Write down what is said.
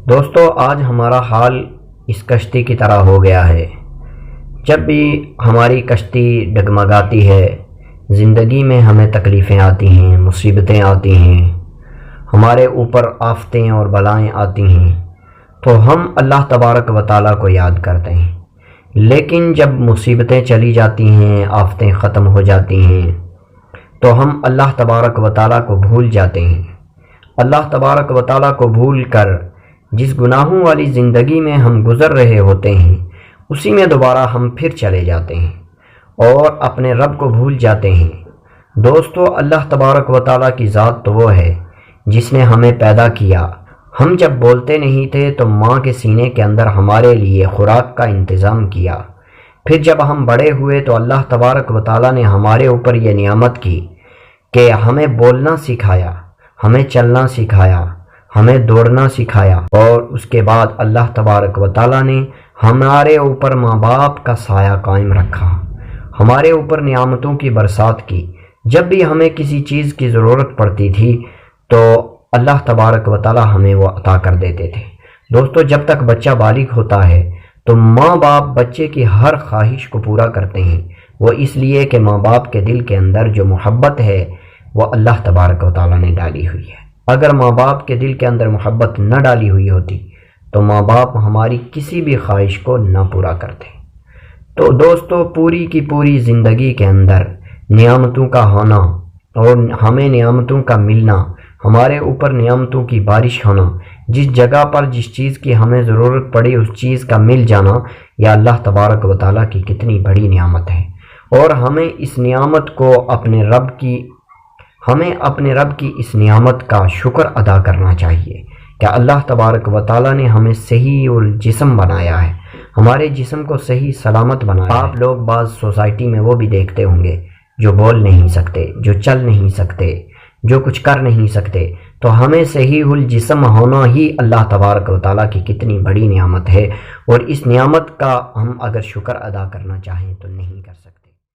دوستو آج ہمارا حال اس کشتی کی طرح ہو گیا ہے۔ جب بھی ہماری کشتی ڈگمگاتی ہے، زندگی میں ہمیں تکلیفیں آتی ہیں، مصیبتیں آتی ہیں، ہمارے اوپر آفتیں اور بلائیں آتی ہیں، تو ہم اللہ تبارک و تعالیٰ کو یاد کرتے ہیں۔ لیکن جب مصیبتیں چلی جاتی ہیں، آفتیں ختم ہو جاتی ہیں، تو ہم اللہ تبارک و تعالیٰ کو بھول جاتے ہیں۔ اللہ تبارک و تعالیٰ کو بھول کر جس گناہوں والی زندگی میں ہم گزر رہے ہوتے ہیں، اسی میں دوبارہ ہم پھر چلے جاتے ہیں اور اپنے رب کو بھول جاتے ہیں۔ دوستو اللہ تبارک و تعالیٰ کی ذات تو وہ ہے جس نے ہمیں پیدا کیا۔ ہم جب بولتے نہیں تھے تو ماں کے سینے کے اندر ہمارے لیے خوراک کا انتظام کیا۔ پھر جب ہم بڑے ہوئے تو اللہ تبارک و تعالیٰ نے ہمارے اوپر یہ نعمت کی کہ ہمیں بولنا سکھایا، ہمیں چلنا سکھایا، ہمیں دوڑنا سکھایا، اور اس کے بعد اللہ تبارک و تعالیٰ نے ہمارے اوپر ماں باپ کا سایہ قائم رکھا، ہمارے اوپر نعمتوں کی برسات کی۔ جب بھی ہمیں کسی چیز کی ضرورت پڑتی تھی تو اللہ تبارک و تعالیٰ ہمیں وہ عطا کر دیتے تھے۔ دوستو جب تک بچہ بالغ ہوتا ہے تو ماں باپ بچے کی ہر خواہش کو پورا کرتے ہیں، وہ اس لیے کہ ماں باپ کے دل کے اندر جو محبت ہے وہ اللہ تبارک و تعالیٰ نے ڈالی ہوئی ہے۔ اگر ماں باپ کے دل کے اندر محبت نہ ڈالی ہوئی ہوتی تو ماں باپ ہماری کسی بھی خواہش کو نہ پورا کرتے۔ تو دوستو پوری کی پوری زندگی کے اندر نعمتوں کا ہونا اور ہمیں نعمتوں کا ملنا، ہمارے اوپر نعمتوں کی بارش ہونا، جس جگہ پر جس چیز کی ہمیں ضرورت پڑی اس چیز کا مل جانا، یا اللہ تبارک و تعالیٰ کی کتنی بڑی نعمت ہے۔ اور ہمیں اس نعمت کو اپنے رب کی اس نعمت کا شکر ادا کرنا چاہیے کہ اللہ تبارک و تعالیٰ نے ہمیں صحیح الجسم بنایا ہے، ہمارے جسم کو صحیح سلامت بنایا ہے۔ آپ لوگ بعض سوسائٹی میں وہ بھی دیکھتے ہوں گے جو بول نہیں سکتے، جو چل نہیں سکتے، جو کچھ کر نہیں سکتے، تو ہمیں صحیح الجسم ہونا ہی اللہ تبارک و تعالیٰ کی کتنی بڑی نعمت ہے، اور اس نعمت کا ہم اگر شکر ادا کرنا چاہیں تو نہیں کر سکتے۔